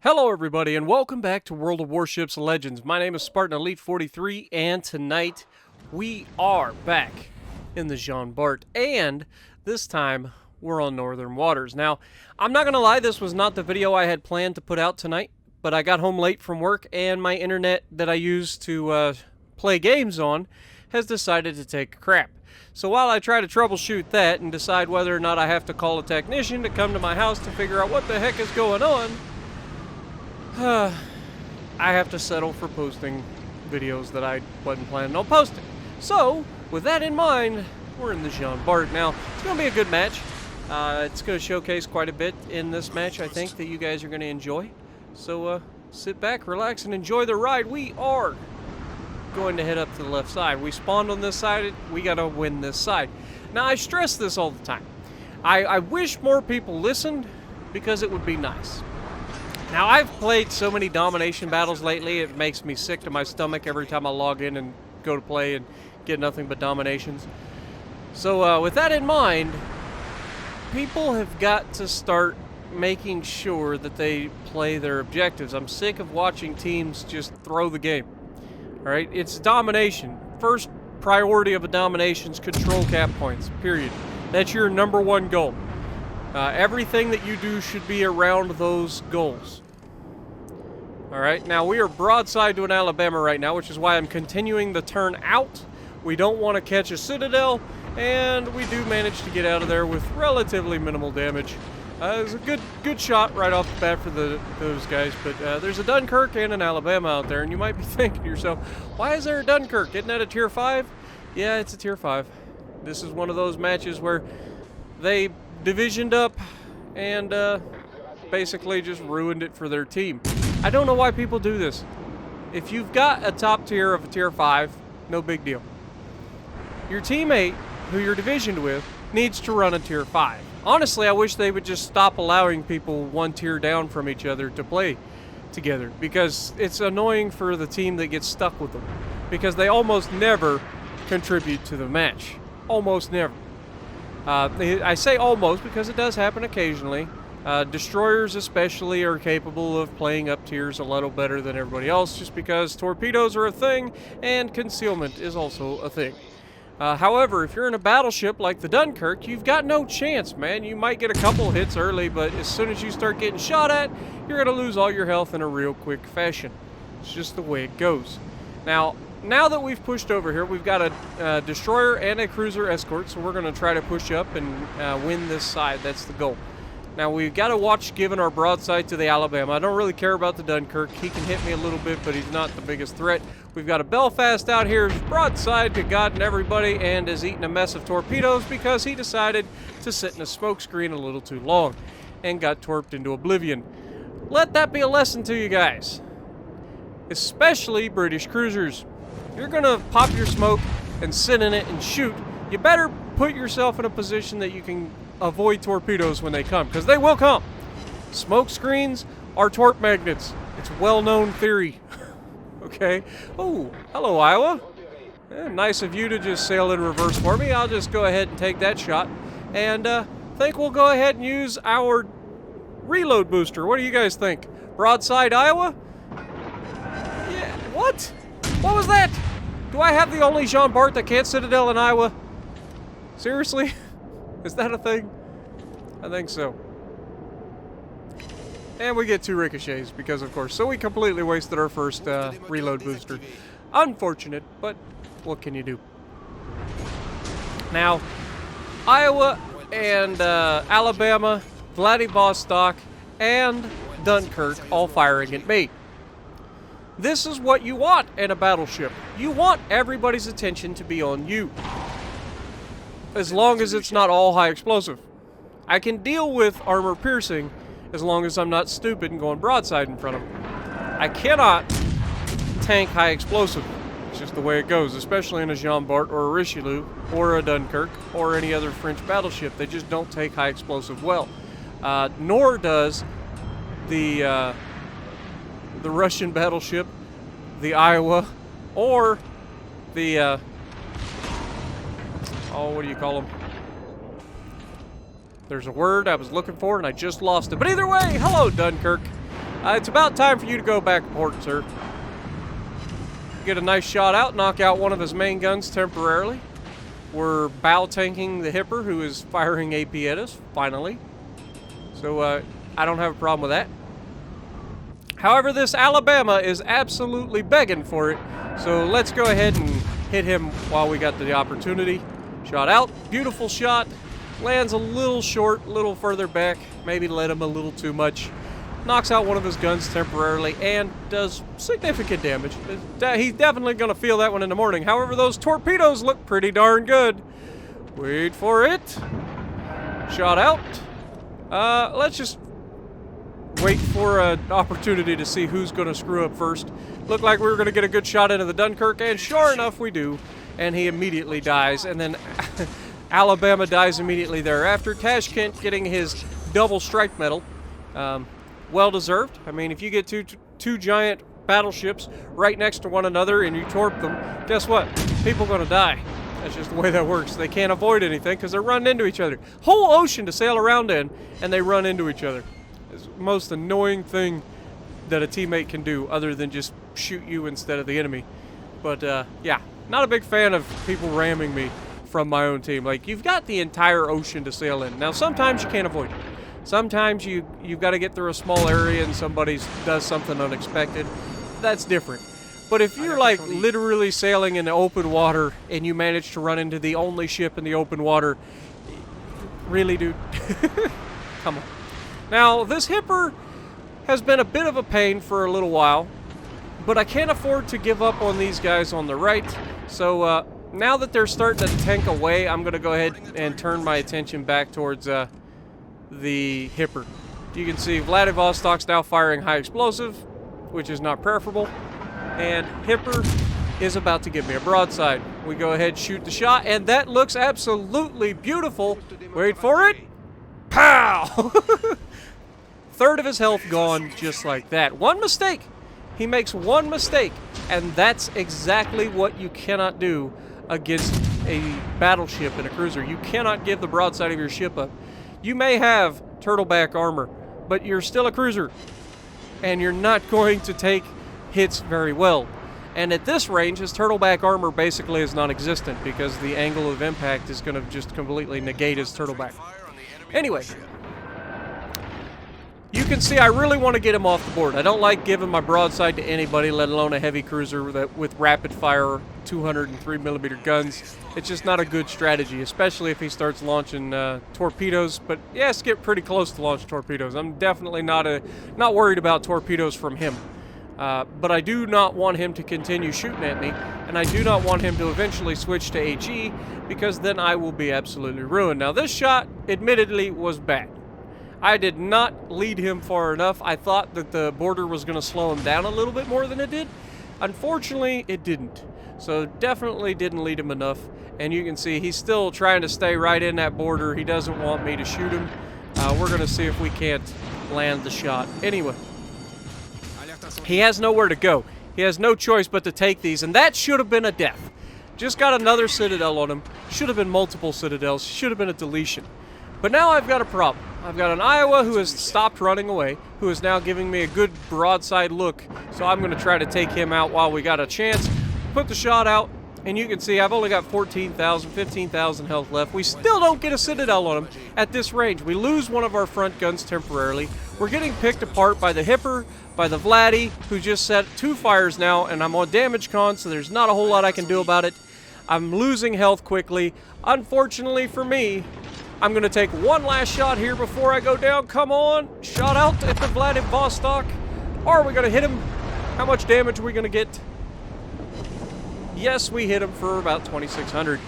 Hello everybody and welcome back to World of Warships Legends. My name is Spartan Elite 43 and tonight we are back in the Jean Bart and this time we're on Northern Waters. Now, I'm not gonna lie, this was not the video I had planned to put out tonight, but I got home late from work and my internet that I use to play games on has decided to take a crap. So while I try to troubleshoot that and decide whether or not I have to call a technician to come to my house to figure out what the heck is going on, I have to settle for posting videos that I wasn't planning on posting. So, with that in mind, we're in the Jean Bart. Now, it's going to be a good match. It's going to showcase quite a bit in this match, I think, that you guys are going to enjoy. So, sit back, relax, and enjoy the ride. We are going to head up to the left side. We spawned on this side. We got to win this side. Now, I stress this all the time. I wish more people listened because it would be nice. Now, I've played so many domination battles lately, it makes me sick to my stomach every time I log in and go to play and get nothing but dominations. So, with that in mind, people have got to start making sure that they play their objectives. I'm sick of watching teams just throw the game. Alright? It's domination. First priority of a domination is control cap points, period. That's your number one goal. Everything that you do should be around those goals. Alright, now we are broadside to an Alabama right now, which is why I'm continuing the turn out. We don't want to catch a Citadel, and we do manage to get out of there with relatively minimal damage. It was a good shot right off the bat for those guys, but there's a Dunkirk and an Alabama out there, and you might be thinking to yourself, why is there a Dunkirk? Isn't that a tier 5? Yeah, it's a tier 5. This is one of those matches where they divisioned up and basically just ruined it for their team. I don't know why people do this. If you've got a top tier of a tier 5, no big deal. Your teammate, who you're divisioned with, needs to run a tier 5. Honestly, I wish they would just stop allowing people one tier down from each other to play together, because it's annoying for the team that gets stuck with them, because they almost never contribute to the match. Almost never. I say almost because it does happen occasionally. Destroyers especially are capable of playing up tiers a little better than everybody else, just because torpedoes are a thing and concealment is also a thing. However, if you're in a battleship like the Dunkirk, you've got no chance, man. You might get a couple hits early, but as soon as you start getting shot at, you're going to lose all your health in a real quick fashion. It's just the way it goes. Now that we've pushed over here, we've got a destroyer and a cruiser escort, so we're going to try to push up and win this side. That's the goal. Now, we've got to watch giving our broadside to the Alabama. I don't really care about the Dunkirk. He can hit me a little bit, but he's not the biggest threat. We've got a Belfast out here, broadside to God and everybody, and is eating a mess of torpedoes because he decided to sit in a smoke screen a little too long and got torped into oblivion. Let that be a lesson to you guys, especially British cruisers. If you're going to pop your smoke and sit in it and shoot, you better put yourself in a position that you can avoid torpedoes when they come, because they will come. Smoke screens are torp magnets. It's a well-known theory. Okay. Oh, hello, Iowa. Nice of you to just sail in reverse for me. I'll just go ahead and take that shot. And think we'll go ahead and use our reload booster. What do you guys think? Broadside Iowa? Yeah, what? What was that? Do I have the only Jean Bart that can't Citadel in Iowa? Seriously? Is that a thing? I think so. And we get 2 ricochets because, of course, so we completely wasted our first reload booster. Unfortunate, but what can you do? Now, Iowa and Alabama, Vladivostok, and Dunkirk all firing at me. This is what you want in a battleship. You want everybody's attention to be on you, as long as it's not all high explosive. I can deal with armor piercing as long as I'm not stupid and going broadside in front of them. I cannot tank high explosive. It's just the way it goes, especially in a Jean Bart or a Richelieu or a Dunkirk or any other French battleship. They just don't take high explosive well. Nor does the Russian battleship, the Iowa, or the oh, what do you call them? There's a word I was looking for and I just lost it. But either way, hello Dunkirk. It's about time for you to go back to port, sir. Get a nice shot out, knock out one of his main guns temporarily. We're bow tanking the Hipper, who is firing AP at us, finally. So, I don't have a problem with that. However, this Alabama is absolutely begging for it. So let's go ahead and hit him while we got the opportunity. Shot out, beautiful shot. Lands a little short, a little further back. Maybe let him a little too much. Knocks out one of his guns temporarily and does significant damage. He's definitely going to feel that one in the morning. However, those torpedoes look pretty darn good. Wait for it. Shot out. Let's just wait for an opportunity to see who's going to screw up first. Looked like we were going to get a good shot into the Dunkirk, and sure enough, we do. And he immediately dies, and then Alabama dies immediately thereafter. Tashkent getting his double strike medal. Well deserved. I mean, if you get two giant battleships right next to one another and you torp them, guess what? People are going to die. That's just the way that works. They can't avoid anything because they're running into each other. Whole ocean to sail around in, and they run into each other. It's the most annoying thing that a teammate can do other than just shoot you instead of the enemy. But, yeah, not a big fan of people ramming me from my own team. Like, you've got the entire ocean to sail in. Now, sometimes you can't avoid it. Sometimes you've got to get through a small area and somebody does something unexpected. That's different. But if you're like literally sailing in the open water and you manage to run into the only ship in the open water, really, dude? Come on. Now, this Hipper has been a bit of a pain for a little while, but I can't afford to give up on these guys on the right. So now that they're starting to tank away, I'm going to go ahead and turn my attention back towards the Hipper. You can see Vladivostok's now firing high explosive, which is not preferable, and Hipper is about to give me a broadside. We go ahead, shoot the shot, and that looks absolutely beautiful. Wait for it. Pow! Third of his health gone just like that. One mistake. He makes one mistake, and that's exactly what you cannot do against a battleship and a cruiser. You cannot give the broadside of your ship up. You may have turtleback armor, but you're still a cruiser, and you're not going to take hits very well. And at this range, his turtleback armor basically is non-existent because the angle of impact is going to just completely negate his turtleback. Anyway, you can see I really want to get him off the board. I don't like giving my broadside to anybody, let alone a heavy cruiser with rapid-fire 203mm guns. It's just not a good strategy, especially if he starts launching torpedoes. But he has to get pretty close to launch torpedoes. I'm definitely not worried about torpedoes from him. But I do not want him to continue shooting at me, and I do not want him to eventually switch to HE, because then I will be absolutely ruined. Now, this shot, admittedly, was bad. I did not lead him far enough. I thought that the border was going to slow him down a little bit more than it did. Unfortunately, it didn't. So definitely didn't lead him enough. And you can see he's still trying to stay right in that border. He doesn't want me to shoot him. We're going to see if we can't land the shot. Anyway, he has nowhere to go. He has no choice but to take these, and that should have been a death. Just got another Citadel on him. Should have been multiple Citadels. Should have been a deletion. But now I've got a problem. I've got an Iowa who has stopped running away, who is now giving me a good broadside look. So I'm going to try to take him out while we got a chance. Put the shot out, and you can see I've only got 14,000, 15,000 health left. We still don't get a Citadel on him at this range. We lose one of our front guns temporarily. We're getting picked apart by the Hipper, by the Vladdy, who just set 2 fires now, and I'm on damage con, so there's not a whole lot I can do about it. I'm losing health quickly. Unfortunately for me, I'm going to take one last shot here before I go down. Come on. Shot out at the Vladivostok. Are we going to hit him? How much damage are we going to get? Yes, we hit him for about 2,600.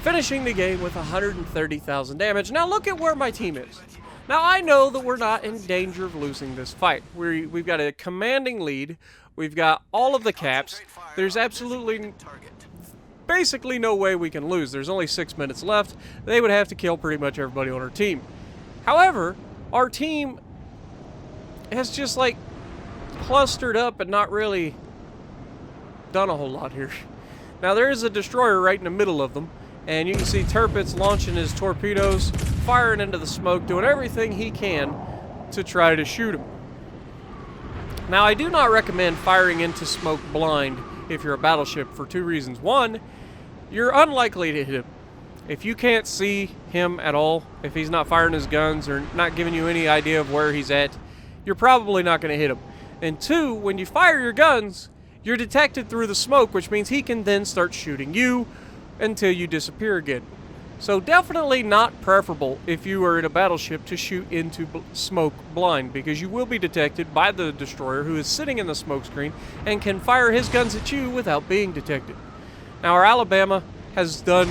Finishing the game with 130,000 damage. Now look at where my team is. Now I know that we're not in danger of losing this fight. We've got a commanding lead. We've got all of the caps. There's absolutely... basically no way we can lose. There's only 6 minutes left. They would have to kill pretty much everybody on our team. However, our team has just like clustered up and not really done a whole lot here. Now there is a destroyer right in the middle of them, and you can see Tirpitz launching his torpedoes, firing into the smoke, doing everything he can to try to shoot him. Now, I do not recommend firing into smoke blind if you're a battleship for 2 reasons. One, you're unlikely to hit him. If you can't see him at all, if he's not firing his guns or not giving you any idea of where he's at, you're probably not going to hit him. And 2, when you fire your guns, you're detected through the smoke, which means he can then start shooting you until you disappear again. So definitely not preferable if you are in a battleship to shoot into smoke blind, because you will be detected by the destroyer who is sitting in the smoke screen and can fire his guns at you without being detected. Now, our Alabama has done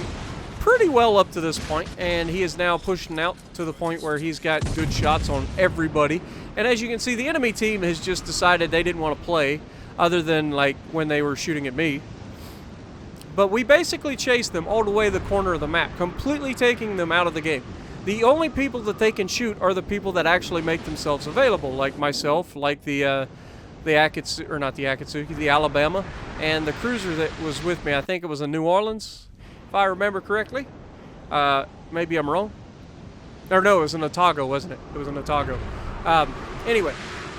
pretty well up to this point, and he is now pushing out to the point where he's got good shots on everybody. And as you can see, the enemy team has just decided they didn't want to play, other than like when they were shooting at me. But we basically chased them all the way to the corner of the map, completely taking them out of the game. The only people that they can shoot are the people that actually make themselves available, like myself, like the Akatsuki, or not the Akatsuki, the Alabama, and the cruiser that was with me. I think it was a New Orleans, if I remember correctly. Maybe I'm wrong. Or no, it was an Otago, wasn't it? It was an Otago. Anyway,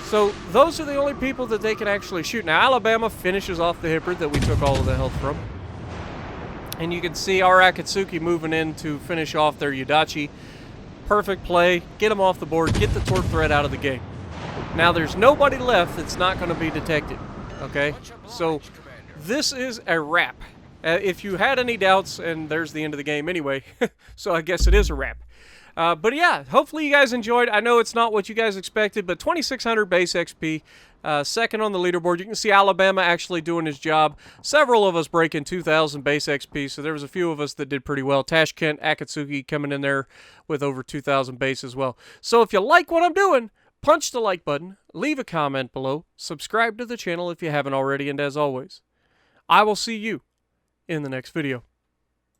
so those are the only people that they can actually shoot. Now, Alabama finishes off the Hippard that we took all of the health from. And you can see our Akatsuki moving in to finish off their Yudachi. Perfect play. Get them off the board. Get the torque thread out of the game. Now, there's nobody left that's not going to be detected. Okay? So, this is a wrap. If you had any doubts, and there's the end of the game anyway, so I guess it is a wrap. But yeah, hopefully you guys enjoyed. I know it's not what you guys expected, but 2,600 base XP, second on the leaderboard. You can see Alabama actually doing his job. Several of us breaking 2,000 base XP, so there was a few of us that did pretty well. Tashkent, Akatsuki coming in there with over 2,000 base as well. So if you like what I'm doing, punch the like button, leave a comment below, subscribe to the channel if you haven't already, and as always, I will see you in the next video.